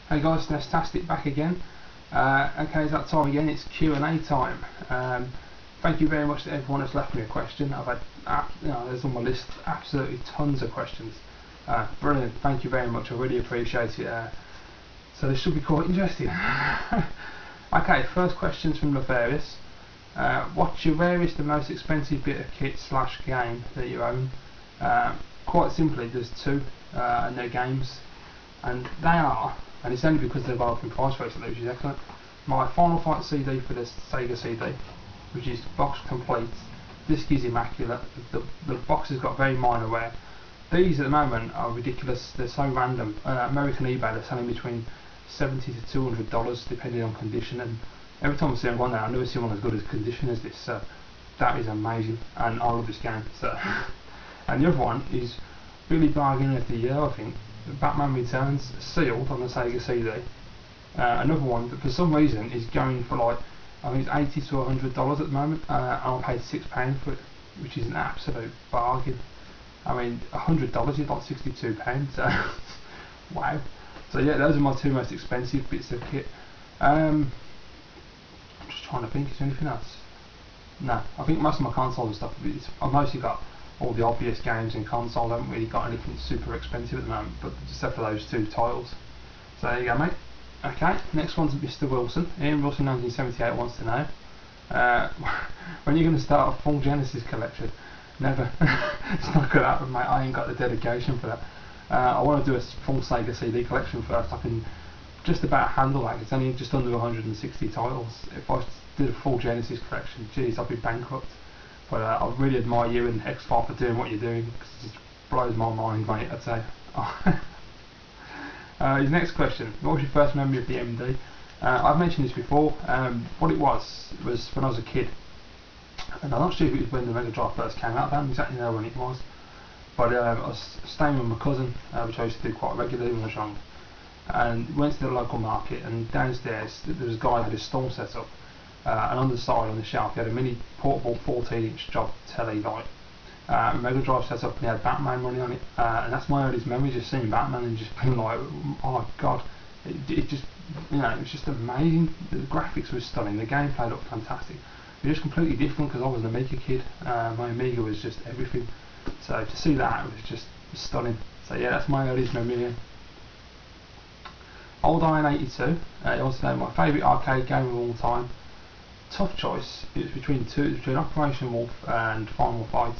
Hey guys, Nestastic back again. Okay, it's that time again. It's Q&A time. Thank you very much to everyone that's left me a question. I've had, there's on my list absolutely tons of questions. Brilliant. Thank you very much. I really appreciate it. So this should be quite interesting. Okay, first question's from Nefarious. What's your rarest and most expensive bit of kit / game that you own? Quite simply, there's two, and they're games, and they are. And it's only because they're both in price recently, which is excellent. My Final Fight CD for the Sega CD, which is box complete. Disc is immaculate. The box has got very minor wear. These at the moment are ridiculous. They're so random. American eBay, they're selling between $70 to $200 depending on condition. And every time I see one there, I never see one as good as condition as this. So that is amazing, and I love this game. So, and the other one is really bargain of the year, I think. Batman Returns, sealed on the Sega CD. Another one that for some reason is going for like, I think it's $80 to $100 at the moment, and I paid £6 for it, which is an absolute bargain. I mean, $100 is like £62, so wow. So yeah, those are my two most expensive bits of kit. I'm just trying to think, is there anything else? No, I think most of my console and stuff, I've mostly got all the obvious games in console. I haven't really got anything super expensive at the moment, but except for those two titles. So there you go, mate. Okay, next one's Mr. Wilson. Ian Wilson 1978 wants to know when you're going to start a full Genesis collection. Never. It's not gonna happen, mate. I ain't got the dedication for that. I want to do a full Sega CD collection first. I can just about handle that. It's only just under 160 titles. If I did a full Genesis collection, geez, I'd be bankrupt. But I really admire you and X-Fi for doing what you're doing, because it just blows my mind, mate, I'd say. His next question: what was your first memory of the MD? I've mentioned this before. What it was when I was a kid, and I'm not sure if it was when the Mega Drive first came out. I don't exactly know when it was, but I was staying with my cousin, which I used to do quite regularly when I was young, and we went to the local market, and downstairs there was a guy who had his stall set up. And on the side, on the shelf, he had a mini portable 14-inch job telly light. Mega Drive set up, and he had Batman running on it. And that's my earliest memory, just seeing Batman and just being like, oh my god, it just, it was just amazing. The graphics were stunning, the gameplay looked fantastic. It was just completely different because I was an Amiga kid. My Amiga was just everything. So to see that was just stunning. So yeah, that's my earliest memory. Yeah. Old Iron 82. Also my favourite arcade game of all time. Tough choice. It was between Operation Wolf and Final Fight,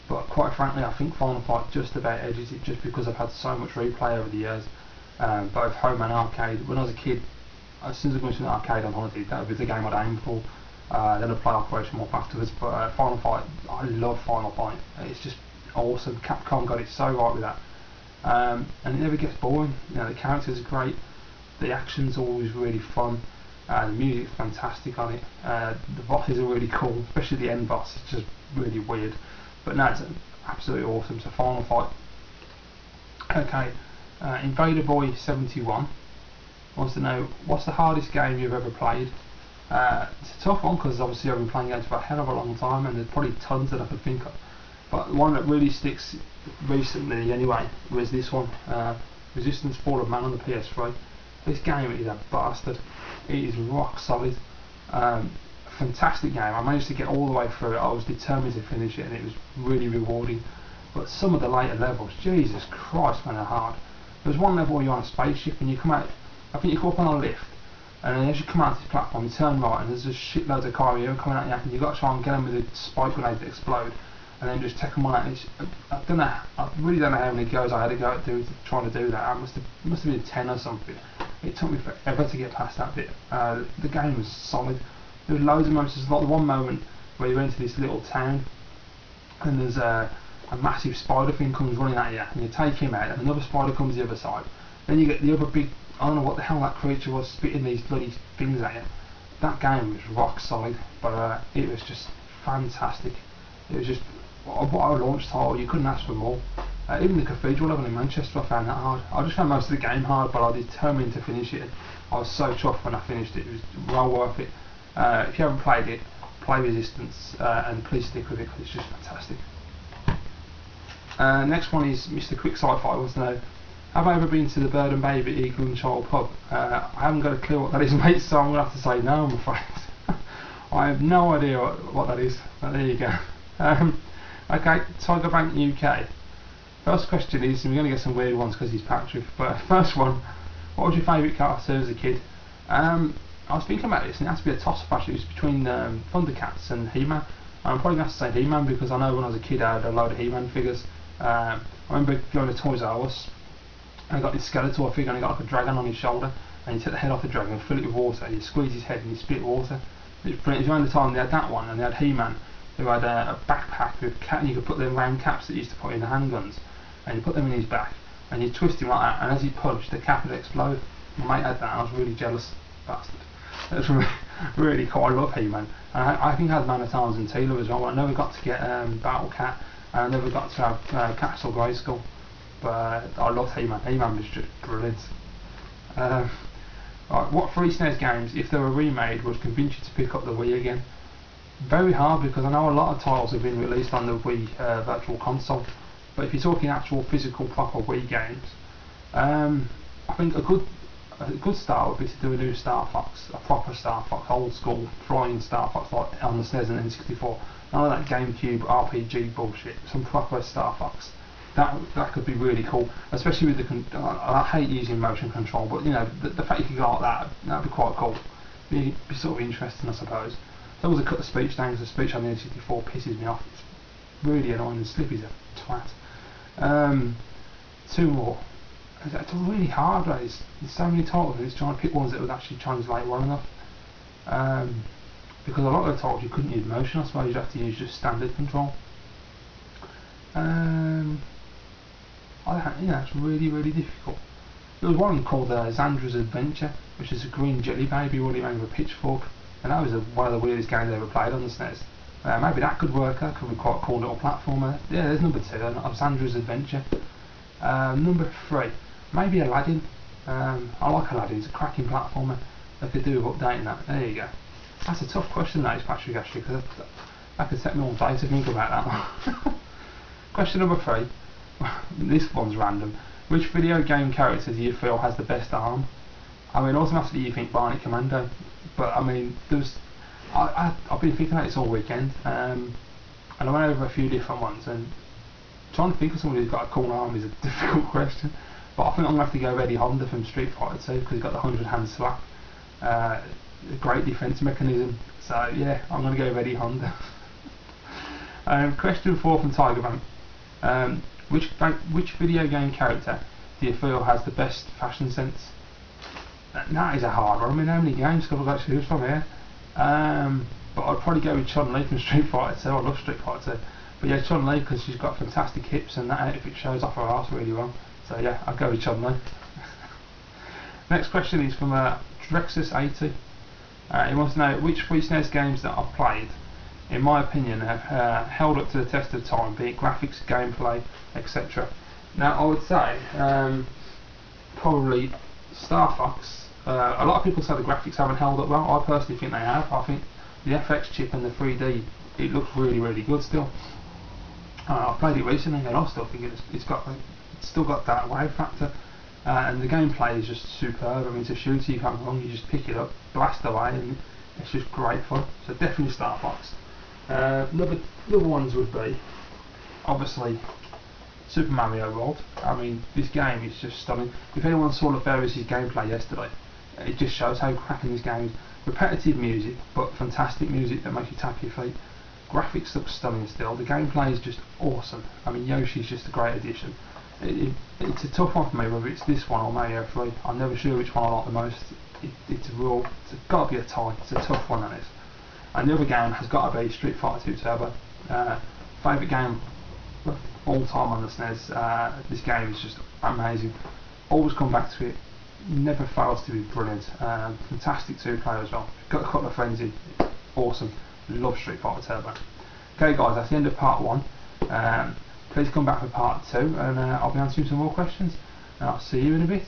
but quite frankly I think Final Fight just about edges it, just because I've had so much replay over the years, both home and arcade. When I was a kid, as soon as I go into an arcade on holiday, that would be the game I'd aim for. Then I'd play Operation Wolf afterwards, but Final Fight, I love Final Fight. It's just awesome. Capcom got it so right with that, and it never gets boring. The characters are great, the action's always really fun. The music's fantastic on it. The bosses are really cool, especially the end boss. It's just really weird, but no, it's absolutely awesome. So Final Fight. Okay, Invader Boy 71 wants to know, what's the hardest game you've ever played? It's a tough one because obviously I've been playing games for a hell of a long time, and there's probably tons that I could think of. But the one that really sticks recently, anyway, was this one, Resistance: Fall of Man on the PS3. This game is a bastard. It is rock solid. Fantastic game. I managed to get all the way through it. I was determined to finish it, and it was really rewarding. But some of the later levels, Jesus Christ, man, they're hard. There's one level where you're on a spaceship and you come out, I think you go up on a lift, and then as you come out of this platform, you turn right, and there's just shitloads of Kyrio coming at you, and you've got to try and get them with a spike grenade that explode, and then just take them on out. I really don't know how many goes I had to go to trying to do that. I must have been 10 or something. It took me forever to get past that bit. The game was solid. There were loads of moments. There's like one moment where you enter this little town, and there's a massive spider thing comes running at you, and you take him out, and another spider comes the other side. Then you get the other big, I don't know what the hell that creature was, spitting these bloody things at you. That game was rock solid, but it was just fantastic. It was just, what a launch title, you couldn't ask for more. Even the Cathedral level in Manchester, I found that hard. I just found most of the game hard, but I was determined to finish it. I was so chuffed when I finished it. It was well worth it. If you haven't played it, play Resistance, and please stick with it because it's just fantastic. Next one is Mr. Quick SciFi wants to know, Have I ever been to the Bird and Baby Eagle and Child pub? I haven't got a clue what that is, mate, so I'm going to have to say no, I'm afraid. I have no idea what that is, but there you go. Okay, Tiger Bank UK. First question is, and we're going to get some weird ones because he's Patrick, but first one, what was your favourite cartoon as a kid? I was thinking about this, and it has to be a toss-up actually. It's between Thundercats and He-Man. I'm probably going to have to say He-Man because I know when I was a kid I had a load of He-Man figures. I remember going to Toys R Us and I got this Skeletor figure and he got like a dragon on his shoulder, and you take the head off the dragon and fill it with water, and you squeeze his head and you spit water. It was around the time they had that one, and they had He-Man who had a backpack with and you could put them round caps that you used to put in the handguns, and you put them in his back and you twist him like that, and as he punched the cap would explode. My mate had that and I was really jealous, bastard. It was really cool. I love He-Man, and I think I had Man at Arms and Teela as well. I never got to get Battle Cat, and I never got to have Castle Grayskull, but I loved He-Man. He-Man was just brilliant. Right, what 3 SNES games, if they were remade, would convince you to pick up the Wii again? Very hard, because I know a lot of titles have been released on the Wii Virtual Console, but if you're talking actual physical proper Wii games, I think a good start would be to do a new Star Fox, a proper Star Fox, old school flying Star Fox like on the SNES and N64. None of that GameCube RPG bullshit. Some proper Star Fox. That could be really cool, especially with the. I hate using motion control, but you know the fact you could go like that'd be quite cool. Be sort of interesting, I suppose. As long as I cut the speech down, because the speech on the N64 pisses me off. It's really annoying, and Slippy's a twat. 2 more. It's really hard, right? There's so many titles, and it's trying to pick ones that would actually translate well enough. Because a lot of the titles you couldn't use motion, I suppose you'd have to use just standard control. It's really difficult. There was one called Xandra's Adventure, which is a green jelly baby running around with a pitchfork, and that was one of the weirdest games I ever played on the SNES. Maybe that could work. That could be quite a cool little platformer. Yeah, there's number 2, Xandra's Adventure. Number 3, maybe Aladdin. I like Aladdin. It's a cracking platformer. They could do with updating that. There you go. That's a tough question, that is, Patrick, actually, because that could set me all day to think about that one. Question number 3. This one's random. Which video game character do you feel has the best arm? I mean, automatically you think Bionic Commando, but I mean, I've been thinking about this all weekend, and I went over a few different ones, and trying to think of somebody who's got a cool arm is a difficult question. But I think I'm going to have to go with Eddie Honda from Street Fighter 2, because he's got the 100-hand slap. A great defense mechanism. So yeah, I'm going to go with Eddie Honda. Question 4 from Tiger Bank. Which video game character do you feel has the best fashion sense? That is a hard one. I mean, how many games have I got to choose from here? But I'd probably go with Chun-Li from Street Fighter 2. I love Street Fighter 2. But yeah, Chun-Li, because she's got fantastic hips and that outfit shows off her arse really well. So yeah, I'll go with Chun-Li. Next question is from Drexus80. He wants to know which 3 SNES games that I've played, in my opinion, have held up to the test of time, be it graphics, gameplay, etc. Now, I would say probably Star Fox. A lot of people say the graphics haven't held up well. I personally think they have. I think the FX chip and the 3D, it looks really good still. I've played it recently and I still think it's still got that wow factor. And the gameplay is just superb. I mean, it's a shooter, you can't go wrong, you just pick it up, blast away, and it's just great fun. So definitely Star Fox. Other ones would be, obviously, Super Mario World. I mean, this game is just stunning. If anyone saw LaFerris' gameplay yesterday, it just shows how cracking this game is. Repetitive music, but fantastic music that makes you tap your feet. Graphics look stunning still. The gameplay is just awesome. I mean, Yoshi's just a great addition. It's a tough one for me, whether it's this one or Mario 3. I'm never sure which one I like the most. It's got to be a tie. It's a tough one, that is. And the other game has got to be Street Fighter 2 Turbo. Favourite game of all time on the SNES. This game is just amazing. Always come back to it. Never fails to be brilliant. Fantastic 2-player as well. Got a couple of friends in. Awesome. Love Street Fighter Turbo. Okay guys, that's the end of part 1. Please come back for part 2 and I'll be answering some more questions. And I'll see you in a bit.